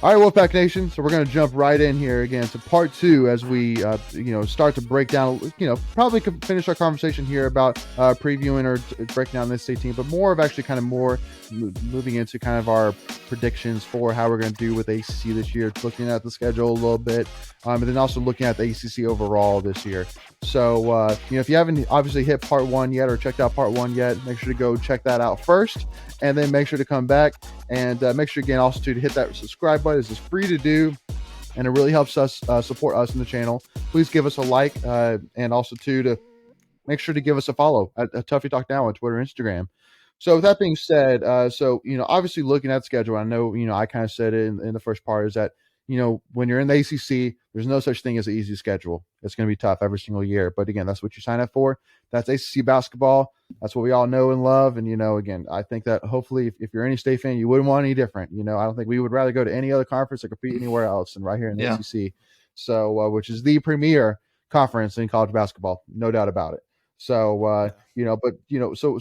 All right, Wolfpack Nation. So we're going to jump right in here again to part two as we, start to break down, probably could finish our conversation here about previewing or breaking down this 18, but more of actually kind of more moving into kind of our predictions for how we're going to do with ACC this year, looking at the schedule a little bit, and then also looking at the ACC overall this year. So, if you haven't obviously hit part one yet or checked out part one yet, make sure to go check that out first, and then make sure to come back and make sure again also to hit that subscribe button. This is free to do, and it really helps us support us in the channel. Please give us a like, and also to make sure to give us a follow at Tuffy Talk Now on Twitter and Instagram. So with that being said, obviously looking at schedule, I know, I kind of said it in the first part is that, when you're in the ACC, there's no such thing as an easy schedule. It's going to be tough every single year. But again, that's what you sign up for. That's ACC basketball. That's what we all know and love. And, again, I think that hopefully if you're any state fan, you wouldn't want any different. I don't think we would rather go to any other conference or compete anywhere else than right here in the ACC. So, which is the premier conference in college basketball, no doubt about it. So,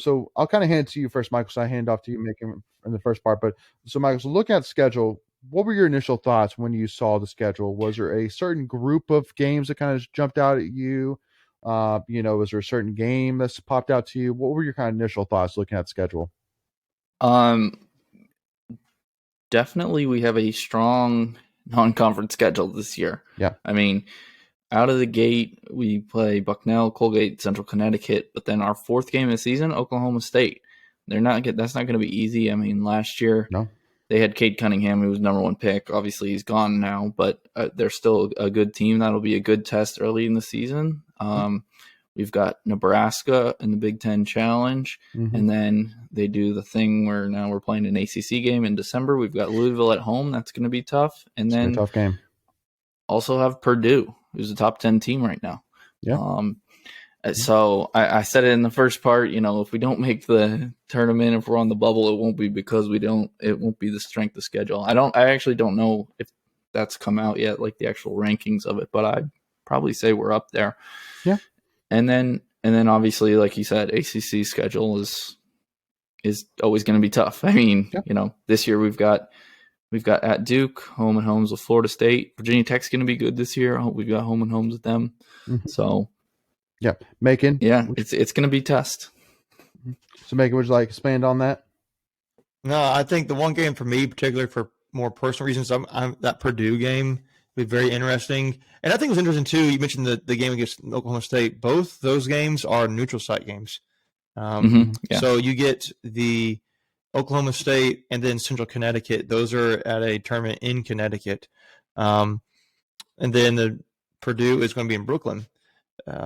so I'll kind of hand it to you first, Michael. So I hand off to you making in the first part. But so, Michael, so looking at the schedule, what were your initial thoughts when you saw the schedule? Was there a certain group of games that kind of jumped out at you? Was there a certain game that's popped out to you? What were your kind of initial thoughts looking at the schedule? Definitely we have a strong non-conference schedule this year. Yeah. I mean, out of the gate, we play Bucknell, Colgate, Central Connecticut, but then our fourth game of the season, Oklahoma State. That's not going to be easy. I mean, last year they had Cade Cunningham, who was number one pick. Obviously, he's gone now, but they're still a good team. That'll be a good test early in the season. We've got Nebraska in the Big Ten Challenge, and then they do the thing where now we're playing an ACC game in December. We've got Louisville at home. That's going to be tough. And then a tough game. Also have Purdue, who's a top 10 team right now. Yeah. So I said it in the first part, if we don't make the tournament, if we're on the bubble, it won't be because it won't be the strength of schedule. I actually don't know if that's come out yet, like the actual rankings of it, but I'd probably say we're up there. Yeah. And then obviously, like you said, ACC schedule is always going to be tough. I mean, this year we've got at Duke, home and homes with Florida State. Virginia Tech's going to be good this year. I hope we've got home and homes with them. So, yeah, Macon. Yeah, it's going to be test. So, Macon, would you like to expand on that? No, I think the one game for me, particularly for more personal reasons, I'm that Purdue game will be very interesting. And I think it was interesting, too, you mentioned the game against Oklahoma State. Both those games are neutral site games. So you get the Oklahoma State and then Central Connecticut. Those are at a tournament in Connecticut. And then the Purdue is going to be in Brooklyn.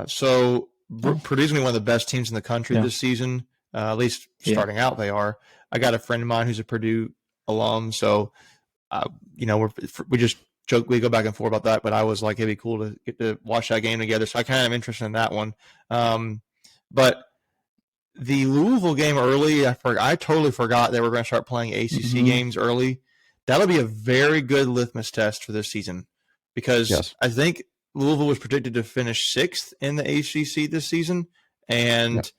So Purdue's going to be one of the best teams in the country this season. At least starting out, they are. I got a friend of mine who's a Purdue alum. So, we just joke, we go back and forth about that. But I was like, it'd be cool to get to watch that game together. So I kind of am interested in that one. But the Louisville game early, I totally forgot they were going to start playing ACC games early. That'll be a very good litmus test for this season because I think Louisville was predicted to finish 6th in the ACC this season, and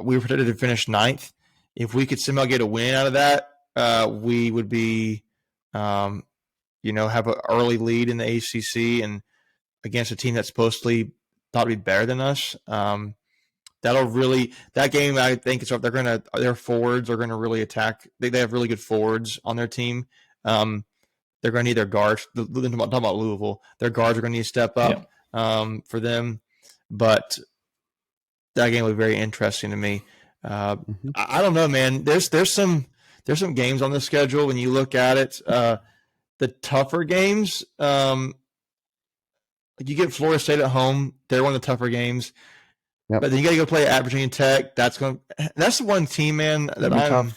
we were predicted to finish 9th. If we could somehow get a win out of that, we would be, have an early lead in the ACC and against a team that's supposedly thought to be better than us. That game, I think their forwards are going to really attack. They have really good forwards on their team. They're going to need their guards. Talking about Louisville, their guards are going to need to step up for them. But that game will be very interesting to me. I don't know, man. There's some games on the schedule when you look at it. The tougher games, you get Florida State at home. They're one of the tougher games. Yep. But then you got to go play at Virginia Tech. That's the one team, man, that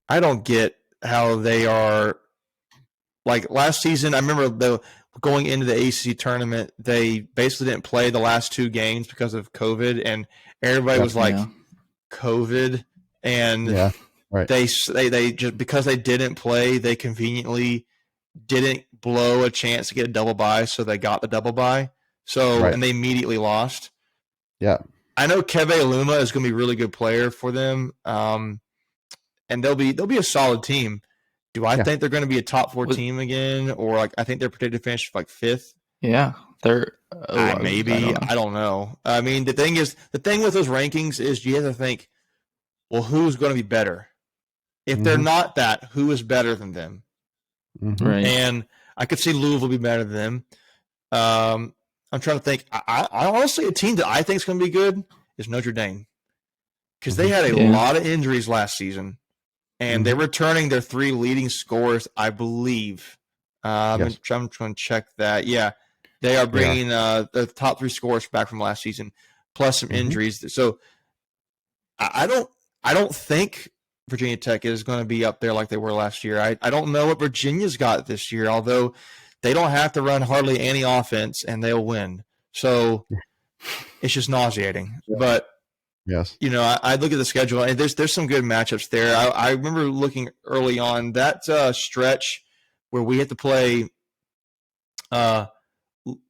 I don't get how they are. Like last season, I remember going into the ACC tournament, they basically didn't play the last 2 games because of COVID, and everybody was like, COVID, and they just because they didn't play, they conveniently didn't blow a chance to get a double bye, so they got the double bye. So and they immediately lost. Yeah, I know Keve Luma is going to be a really good player for them, and they'll be a solid team. Do I think they're going to be a top 4 team again, or like I think they're predicted to finish like 5th? Yeah, they're maybe. I don't know. I mean, the thing with those rankings is you have to think, well, who's going to be better? If they're not that, who is better than them? Right. And I could see Louisville be better than them. I'm trying to think. I honestly, a team that I think is going to be good is Notre Dame, because they had a lot of injuries last season, and they're returning their 3 leading scorers, I believe. I'm trying to check that. Yeah, they are bringing the top 3 scorers back from last season, plus some injuries. So I don't think Virginia Tech is going to be up there like they were last year. I don't know what Virginia's got this year, although they don't have to run hardly any offense and they'll win. So it's just nauseating. But I look at the schedule and there's some good matchups there. I remember looking early on that stretch where we had to play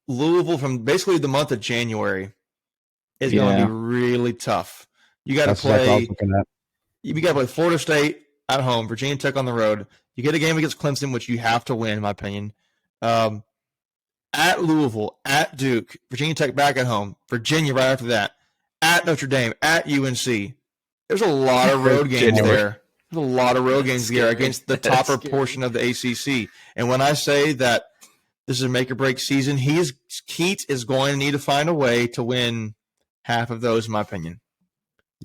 Louisville from basically the month of January is going to be really tough. You got to play. You got to play Florida State at home, Virginia Tech on the road. You get a game against Clemson, which you have to win, in my opinion. At Louisville, at Duke, Virginia Tech back at home, Virginia right after that, at Notre Dame, at UNC. There's a lot of road games there. There's a lot of road games there against the topper portion of the ACC. And when I say that this is a make-or-break season, Keats is going to need to find a way to win half of those, in my opinion.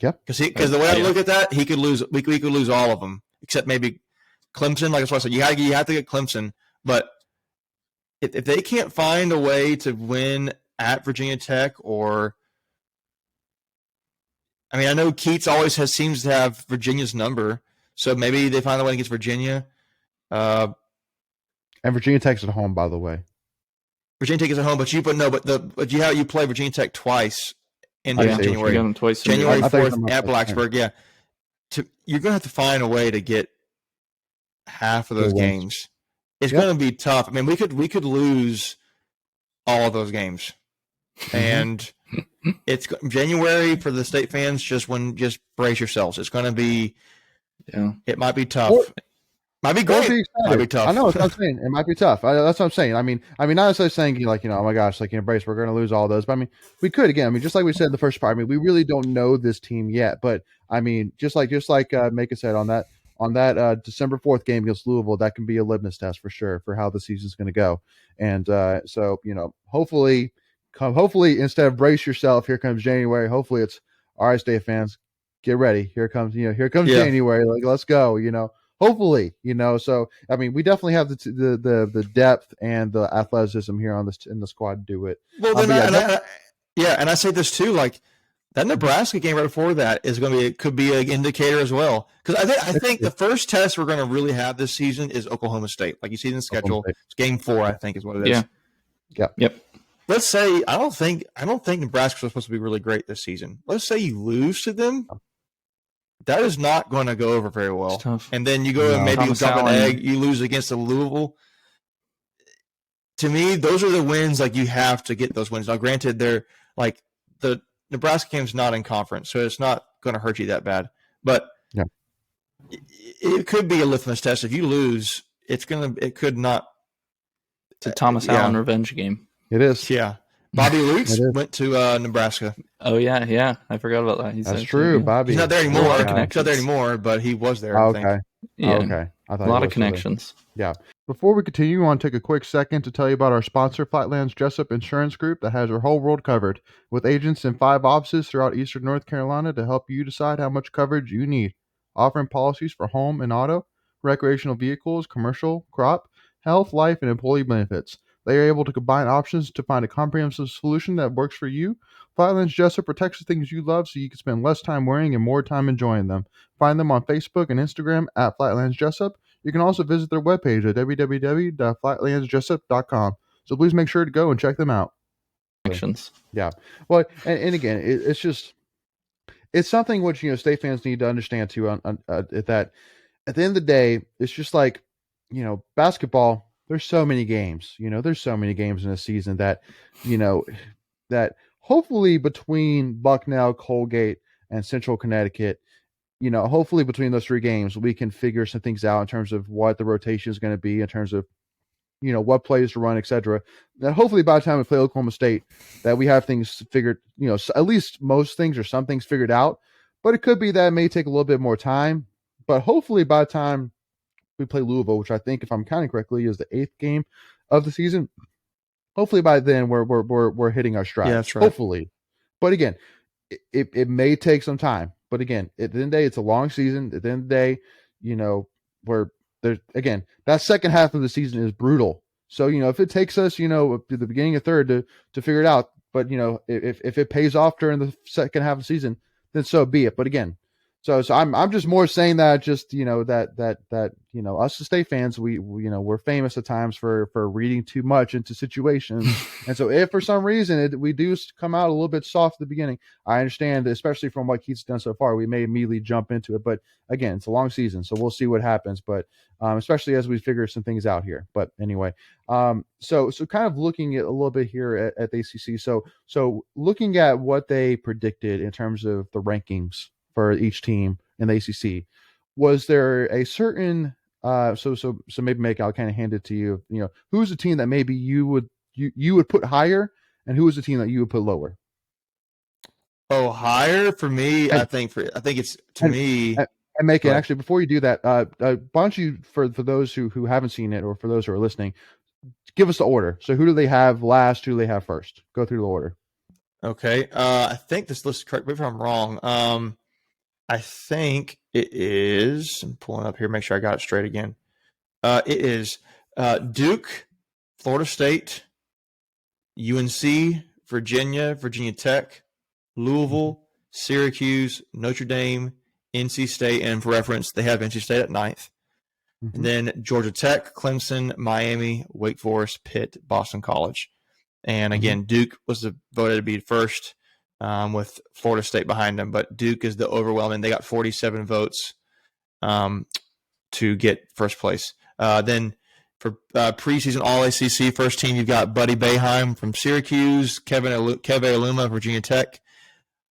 Yep. Because the way I look at that, he could lose. We could lose all of them, except maybe Clemson. Like I said, you have to get Clemson. But if they can't find a way to win at Virginia Tech, or I know Keats always seems to have Virginia's number, so maybe they find a way against Virginia. And Virginia Tech's at home, by the way. Virginia Tech is at home, but you play Virginia Tech twice. In January 4th at Blacksburg, you're going to have to find a way to get half of those games. It's going to be tough. I mean, we could lose all of those games, and it's January for the state fans. Just brace yourselves. It's going to be, it might be tough. Might be great. Might be tough. I know. That's what I'm saying. It might be tough. That's what I'm saying. I mean, not necessarily saying oh my gosh, embrace, we're going to lose all those. But I mean, we could again. Just like we said in the first part. I mean, we really don't know this team yet. But I mean, just like Mika said on that December 4th game against Louisville, that can be a litmus test for sure for how the season's going to go. And so hopefully instead of brace yourself, here comes January. Hopefully it's all right, state fans, get ready. Here comes January. Like, let's go. Hopefully, so I mean, we definitely have the depth and the athleticism here in the squad to do it. Well, and I say this too, like that Nebraska game right before that is going to could be an indicator as well, because I think the first test we're going to really have this season is Oklahoma State. Like you see in the schedule, it's game 4, I think, is what it is. Yep. Let's say I don't think Nebraska's supposed to be really great this season. Let's say you lose to them. That is not going to go over very well. And then you go and maybe you drop an egg, you lose against the Louisville. To me, those are the wins. Like you have to get those wins. Now, granted, they're like the Nebraska game's not in conference, so it's not going to hurt you that bad. But it could be a litmus test. If you lose, it could not. It's a Thomas Allen revenge game. It is. Yeah. Bobby Lutz went to Nebraska. Oh, yeah. I forgot about that. That's true, Bobby. He's not there anymore. But he was there. Okay. Yeah. Okay. A lot of connections. Yeah. Before we continue, I want to take a quick second to tell you about our sponsor, Flatlands Jessup Insurance Group, that has your whole world covered, with agents in 5 offices throughout eastern North Carolina to help you decide how much coverage you need, offering policies for home and auto, recreational vehicles, commercial, crop, health, life, and employee benefits. They are able to combine options to find a comprehensive solution that works for you. Flatlands Jessup protects the things you love so you can spend less time worrying and more time enjoying them. Find them on Facebook and Instagram at Flatlands Jessup. You can also visit their webpage at www.flatlandsjessup.com. So please make sure to go and check them out. Yeah. Well, and again, it's something which, state fans need to understand too, that at the end of the day, it's just like, basketball. There's so many games, there's so many games in a season that, that hopefully between Bucknell, Colgate, and Central Connecticut, hopefully between those 3 games, we can figure some things out in terms of what the rotation is going to be, in terms of, what plays to run, etc. That hopefully by the time we play Oklahoma State, that we have things figured, at least most things or some things figured out. But it could be that it may take a little bit more time. But hopefully by the time we play Louisville, which I think, if I'm counting correctly, is the 8th game of the season, hopefully by then we're hitting our stride. Yeah, that's right. Hopefully. But again, it may take some time. But again, at the end of the day, it's a long season. At the end of the day, we're there's, again, that second half of the season is brutal. So, if it takes us, to the beginning of third to figure it out, but, if it pays off during the second half of the season, then so be it. But again, so I'm just more saying that just, that us as State fans, we're famous at times for reading too much into situations. And so if for some reason we do come out a little bit soft at the beginning, I understand, especially from what Keith's done so far, we may immediately jump into it. But again, it's a long season, so we'll see what happens. But especially as we figure some things out here. But anyway, so kind of looking at a little bit here at the ACC. So looking at what they predicted in terms of the rankings for each team in the ACC, was there a certain so maybe Meg, I'll kind of hand it to you. Who's a team that maybe you would put higher, and who is the team that you would put lower? Oh, higher for me. I think it's to me. And make it actually, before you do that, why don't you, for those who haven't seen it, or for those who are listening, give us the order. So who do they have last? Who do they have first? Go through the order. Okay. I think this list, correct me if I'm wrong. I think it is, I'm pulling up here, make sure I got it straight again. It is Duke, Florida State, UNC, Virginia Tech, Louisville, Syracuse, Notre Dame, NC State, and for reference, they have NC State at 9th. Mm-hmm. And then Georgia Tech, Clemson, Miami, Wake Forest, Pitt, Boston College. And again, Duke was voted to be first, with Florida State behind them. But Duke is the overwhelming. They got 47 votes to get first place. Then for preseason All-ACC first team, you've got Buddy Boeheim from Syracuse, Keve Aluma, Virginia Tech.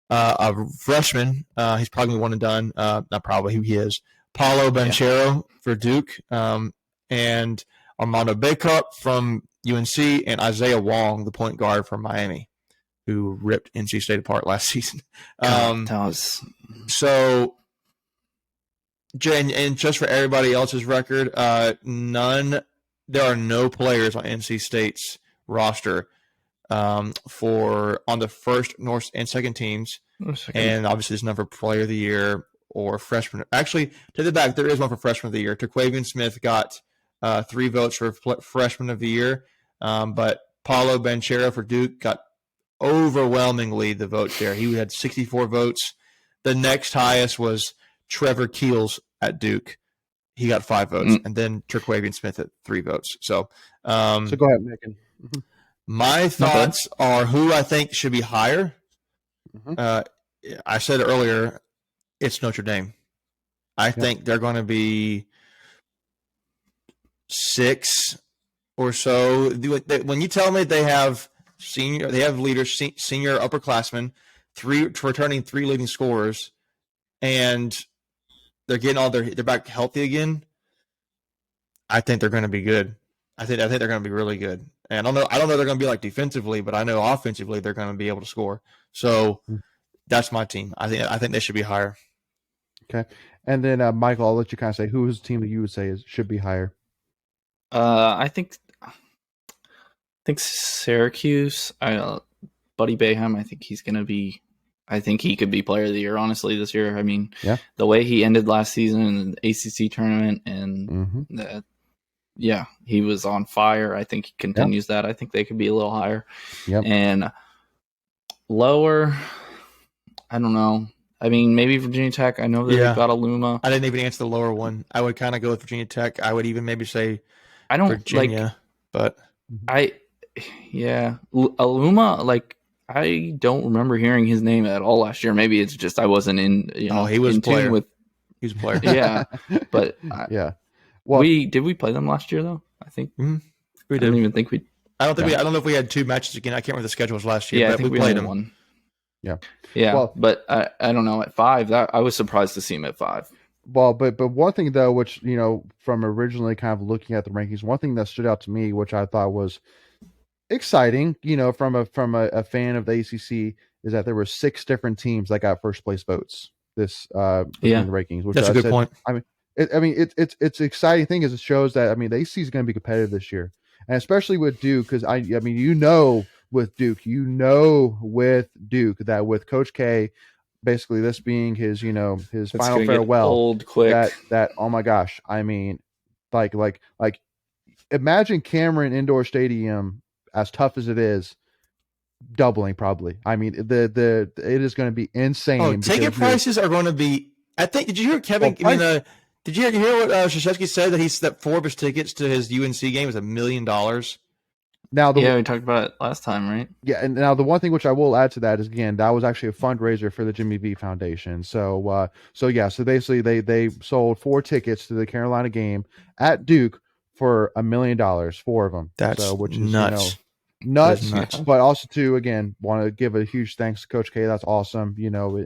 A freshman, he's probably one and done. Not probably, who he is. Paulo Banchero for Duke, and Armando Bacot from UNC, and Isaiah Wong, the point guard from Miami, who ripped NC State apart last season. So, and just for everybody else's record, there are no players on NC State's roster on the first, north, and second teams. And obviously there's none for player of the year or freshman. Actually, take it back, there is one for freshman of the year. Terquavian Smith got 3 votes for freshman of the year, but Paulo Banchero for Duke got overwhelmingly the votes there. He had 64 votes. The next highest was Trevor Keels at Duke. He got 5 votes, and then Terquavian Smith at 3 votes. So go ahead, Megan. My thoughts are who I think should be higher. I said earlier, it's Notre Dame. I think they're going to be 6 or so. When you tell me they have leaders, senior upperclassmen, returning 3 leading scorers, and they're getting they're back healthy again, I think they're going to be good. I think they're going to be really good. And I don't know they're going to be like defensively, but I know offensively they're going to be able to score. So that's my team. I think they should be higher. Okay. And then Michael, I'll let you kind of say who is the team that you would say should be higher. I think Syracuse. Buddy Boeheim. I think he's going to be. I think he could be player of the year. Honestly, this year. I mean, the way he ended last season in the ACC tournament, and he was on fire. I think he continues that. I think they could be a little higher. Yep. And lower, I don't know. I mean, maybe Virginia Tech. I know that they've got Aluma. I didn't even answer the lower one. I would kind of go with Virginia Tech. I would even maybe say Virginia. Aluma, I don't remember hearing his name at all last year. Maybe it's just I wasn't in. He was in tune with. He was a player. Yeah, but Well, did we play them last year though? I think we did. I don't even think we. I don't know if we had 2 matches again. I can't remember the schedule was last year. Yeah, but I think we played them. One. Yeah, Well, but I don't know, at 5, that I was surprised to see him at 5. Well, but one thing though, which from originally kind of looking at the rankings, one thing that stood out to me, which I thought was exciting, from a fan of the ACC, is that there were 6 different teams that got first place votes this between the rankings. Which that's a good point. I mean, it's exciting thing is it shows that the ACC is going to be competitive this year, and especially with Duke, because I mean with Duke, with Duke that with Coach K. Basically, this being his final farewell. Old quick. That oh my gosh! I mean, like imagine Cameron Indoor Stadium, as tough as it is, doubling probably. I mean, it is going to be insane. Oh, ticket prices are going to be. I think. Did you hear Kevin? Did you hear what Krzyzewski said that Forbes tickets to his UNC game was $1 million? Now, we talked about it last time, right? Yeah, and now the one thing which I will add to that is, again, that was actually a fundraiser for the Jimmy V Foundation. So basically they sold 4 tickets to the Carolina game at Duke for $1 million, 4 of them. Which is nuts. Nuts. But also too, again, want to give a huge thanks to Coach K. That's awesome. Definitely.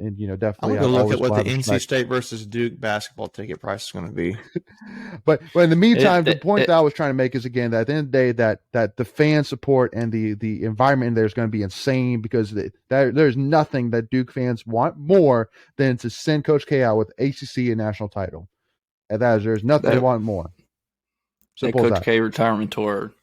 I'm gonna look at what the NC State versus Duke basketball ticket price is going to be. but in the meantime, the point that I was trying to make is, again, that at the end of the day, that the fan support and the environment in there is going to be insane, because there's nothing that Duke fans want more than to send Coach K out with ACC and national title. And there's nothing they want more. Simple Coach K retirement tour.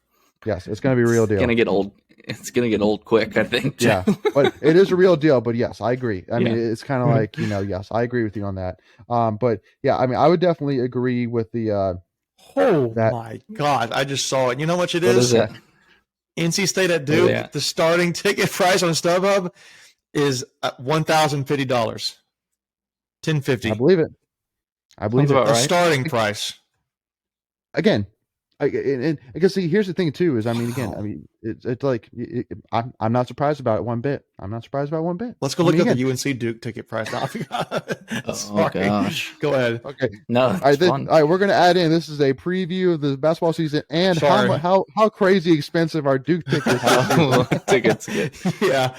Yes, it's going to be a real deal. It's going to get old. It's going to get old quick, I think. Yeah, but it is a real deal. But yes, I agree. I mean, it's kind of like, yes, I agree with you on that. But yeah, I mean, I would definitely agree with the. My God, I just saw it. You know how much it is? What is that? NC State at Duke. The starting ticket price on StubHub is $1,050. $1,050. I believe it. The starting price. Again. And because see, here's the thing too is, it's like I'm not surprised about it one bit. Let's go look up the UNC Duke ticket price. Sorry. Gosh. Go ahead. Okay. No. All right, we're gonna add in. This is a preview of the basketball season and how crazy expensive our Duke tickets. Yeah.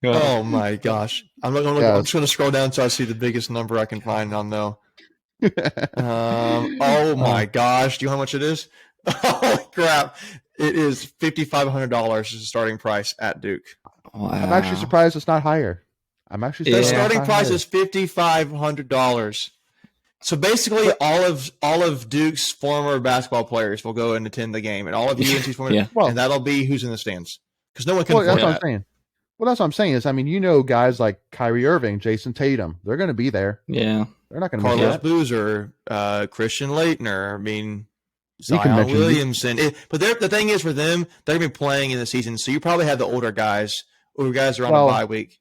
Oh my gosh. I'm just gonna scroll down until I see the biggest number I can find. And I'll know. Oh my gosh. Do you know how much it is? Holy crap. It is $5,500 is the starting price at Duke. Wow. I'm actually surprised it's not higher. The starting price is $5,500. So basically all of Duke's former basketball players will go and attend the game, and all of UNC's former and that'll be who's in the stands. Because no one can afford that. Well, that's what I'm saying is, guys like Kyrie Irving, Jason Tatum, they're going to be there. Yeah. They're not going to be there. Carlos Boozer, Christian Laettner, Zion Williamson. But the thing is, for them, they're going to be playing in the season, so you probably have the older guys are on a bye week.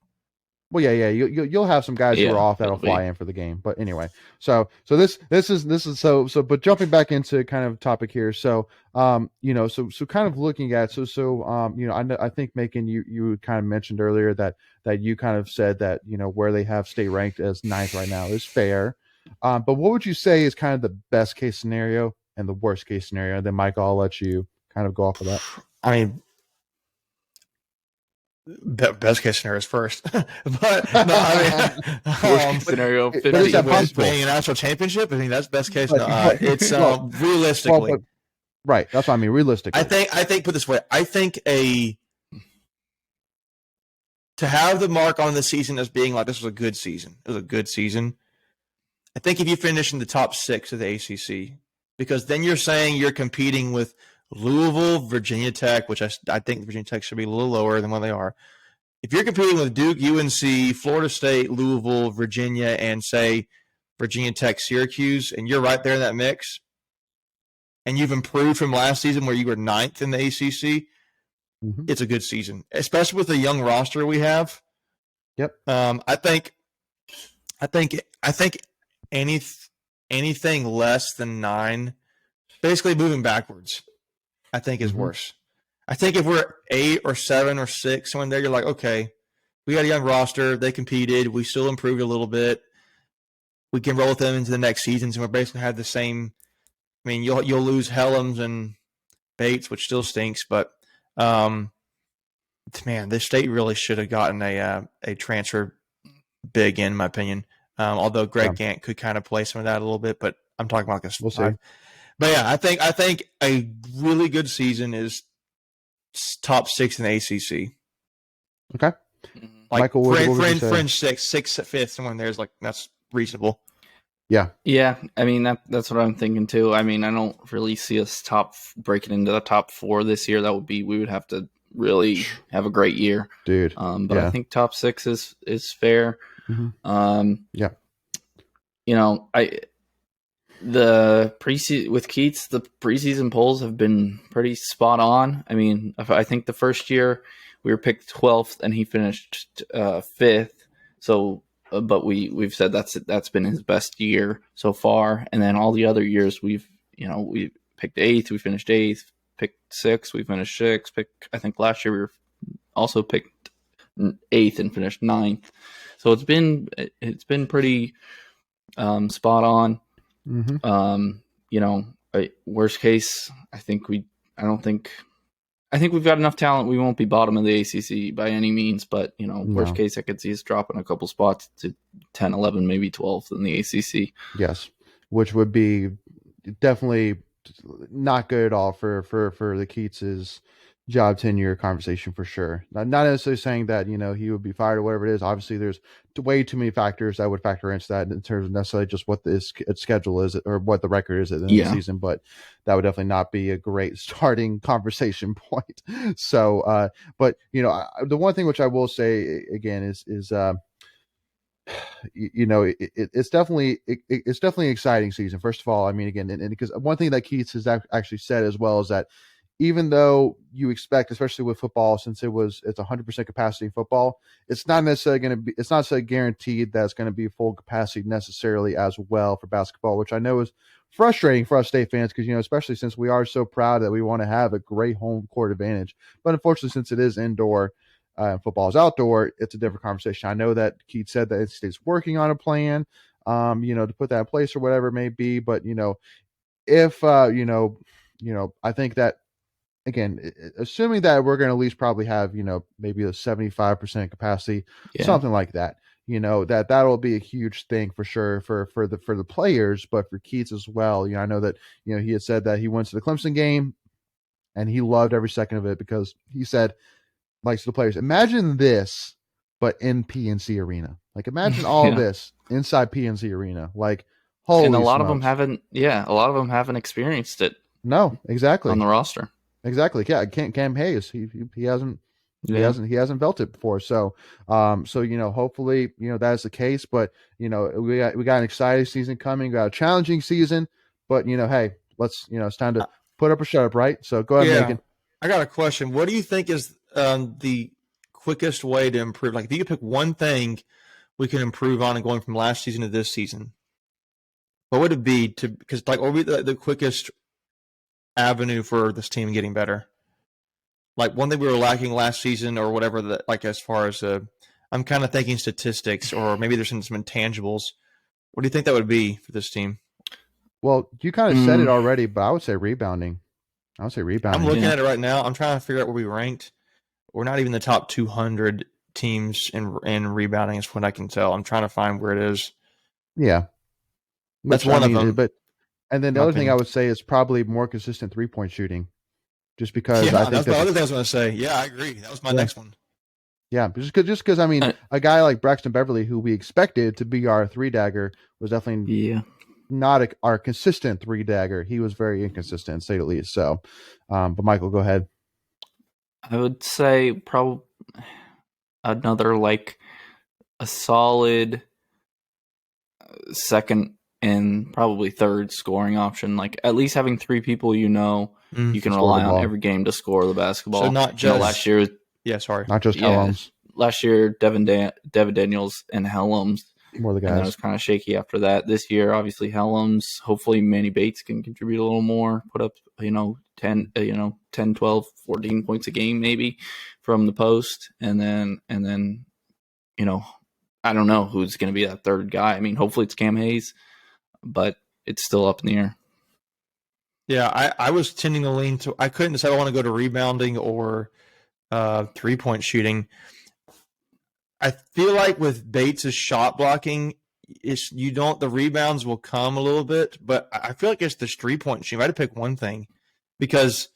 Well, yeah. You'll have some guys who are off that'll fly in for the game. But anyway, so this is so. But jumping back into kind of topic here, so kind of looking at I think Macon, you kind of mentioned earlier that you kind of said that where they have state ranked as 9th right now is fair. But what would you say is kind of the best case scenario and the worst case scenario? And then Michael, I'll let you kind of go off of that. I mean, best case scenario is first, but no, worst case scenario, 50. But is that possible? Playing a national championship, I think that's best case. It's realistically, right. That's what I mean. Realistically, I think put this way, I think to have the mark on the season as being like this was a good season. It was a good season. I think if you finish in the top 6 of the ACC, because then you're saying you're competing with Louisville, Virginia Tech, which I think Virginia Tech should be a little lower than what they are. If you're competing with Duke, UNC, Florida State, Louisville, Virginia, and say Virginia Tech, Syracuse, and you're right there in that mix, and you've improved from last season where you were 9th in the ACC, it's a good season, especially with the young roster we have. Yep. I think anything less than 9, basically moving backwards, I think is worse. I think if we're 8 or 7 or 6, someone there, you're like, okay, we got a young roster. They competed. We still improved a little bit. We can roll with them into the next seasons, and we're basically have the same. I mean, you'll lose Helms and Bates, which still stinks, but man, this state really should have gotten a transfer big in my opinion. Although Greg Gant could kind of play some of that a little bit, but I'm talking about this. We'll see. But yeah, I think a really good season is top 6 in the ACC. Okay. Like Michael, fringe sixth, fifth, someone there's like that's reasonable. Yeah. Yeah. I mean, that's what I'm thinking too. I mean, I don't really see us breaking into the top 4 this year. We would have to really have a great year, dude. But I think top 6 is fair. Mm-hmm. Yeah. You know, the preseason with Keats, the preseason polls have been pretty spot on. I mean, I think the first year we were picked 12th and he finished 5th. So, but we've said that's been his best year so far. And then all the other years we picked 8th, we finished 8th, picked 6th, we finished 6th. I think last year we were also picked 8th and finished 9th. So it's been pretty spot on. Mm-hmm. Worst case, I think we've got enough talent. We won't be bottom of the ACC by any means, but worst case, I could see us dropping a couple spots to 10, 11, maybe 12th in the ACC. Yes, which would be definitely not good at all for the Keats's job tenure conversation for sure. Not necessarily saying that he would be fired or whatever it is. Obviously, there's way too many factors that would factor into that in terms of necessarily just what this schedule is or what the record is at the end of the season. But that would definitely not be a great starting conversation point. So, but the one thing which I will say again is it's definitely an exciting season. First of all, I mean, again, and because one thing that Keats has actually said as well is that even though you expect, especially with football, since it's 100% capacity in football, it's not necessarily guaranteed that it's going to be full capacity necessarily as well for basketball, which I know is frustrating for us state fans because, especially since we are so proud that we want to have a great home court advantage. But unfortunately, since it is indoor, football is outdoor, it's a different conversation. I know that Keith said that it's working on a plan, to put that in place or whatever it may be. But, if, I think that, again, assuming that we're going to at least probably have, maybe a 75% capacity, something like that, that'll be a huge thing for sure for the players, but for Keats as well. I know that, he had said that he went to the Clemson game and he loved every second of it because he said, like, to the players, imagine this, but in PNC Arena. Like, imagine all this inside PNC Arena. Like, holy and a lot smokes. A lot of them haven't experienced it. No, exactly. On the roster. Exactly. Yeah. Cam Hayes, he hasn't felt it before. So, hopefully, that is the case, but, we got an exciting season coming, we got a challenging season, but, hey, let's, it's time to put up or shut up, right? So go ahead, Megan. I got a question. What do you think is the quickest way to improve? Like, if you could pick one thing we can improve on and going from last season to this season, what would it be because what would be the quickest avenue for this team getting better? Like, one thing we were lacking last season or whatever, that, like, as far as I'm kind of thinking statistics or maybe there's some intangibles. What do you think that would be for this team? Well, you kind of said it already, but I would say rebounding. I'm looking at it right now. I'm trying to figure out where we ranked. We're not even the top 200 teams in rebounding is what I can tell. I'm trying to find where it is. Yeah. That's one of them. And then the other thing I would say is probably more consistent 3-point shooting. Just because I think that's the other thing I was going to say. Yeah, I agree. That was my next one. Yeah, just because I mean, a guy like Braxton Beverly, who we expected to be our 3-dagger, was definitely not our consistent 3-dagger. He was very inconsistent, to say the least. So, but Michael, go ahead. I would say probably another, like, a solid second and probably third scoring option. Like, at least having 3 people you can rely on every game to score the basketball. So not just last year. Yeah, sorry. Not just Helms. Last year, Devin Daniels and Helms. More the guys. And then it was kind of shaky after that. This year, obviously, Helms. Hopefully, Manny Bates can contribute a little more, put up 10, 12, 14 points a game maybe from the post, and then I don't know who's going to be that third guy. I mean, hopefully it's Cam Hayes, but it's still up in the air. Yeah, I was tending to lean to. I couldn't decide I want to go to rebounding or 3-point shooting. I feel like with Bates' shot blocking, the rebounds will come a little bit, but I feel like it's this 3-point shooting. I had to pick one thing because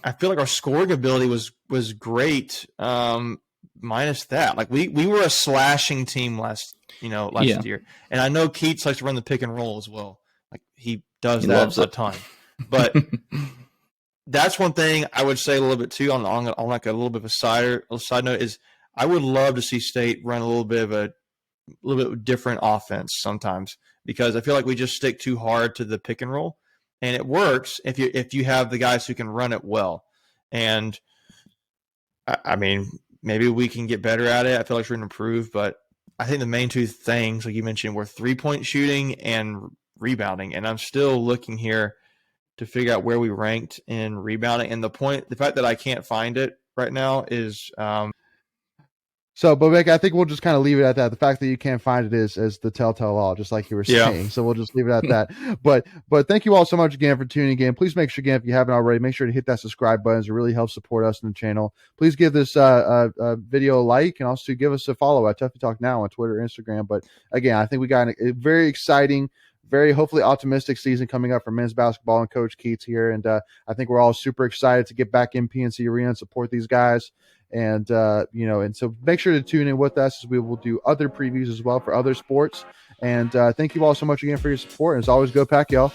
I feel like our scoring ability was great, minus that. Like we were a slashing team last year, and I know Keats likes to run the pick and roll as well. Like he does that a ton, but. That's one thing I would say a little bit too on like a little bit of a side note is I would love to see State run a little bit different offense sometimes because I feel like we just stick too hard to the pick and roll, and it works if you have the guys who can run it well. And I mean, maybe we can get better at it. I feel like we're going to improve, but I think the main two things, like you mentioned, were 3-point shooting and rebounding, and I'm still looking here to figure out where we ranked in rebounding. And the fact that I can't find it right now is so, Bobek, I think we'll just kind of leave it at that. The fact that you can't find it is the telltale all, just like you were saying. So we'll just leave it at that. But thank you all so much again for tuning in. Please make sure, again, if you haven't already, make sure to hit that subscribe button. It really helps support us in the channel. Please give this video a like and also give us a follow at Tuffy Talk Now on Twitter, Instagram. But again, I think we got a very exciting, very hopefully optimistic season coming up for men's basketball and Coach Keats here. And I think we're all super excited to get back in PNC Arena and support these guys. And, and so make sure to tune in with us as we will do other previews as well for other sports. And thank you all so much again for your support. And as always, go Pack, y'all.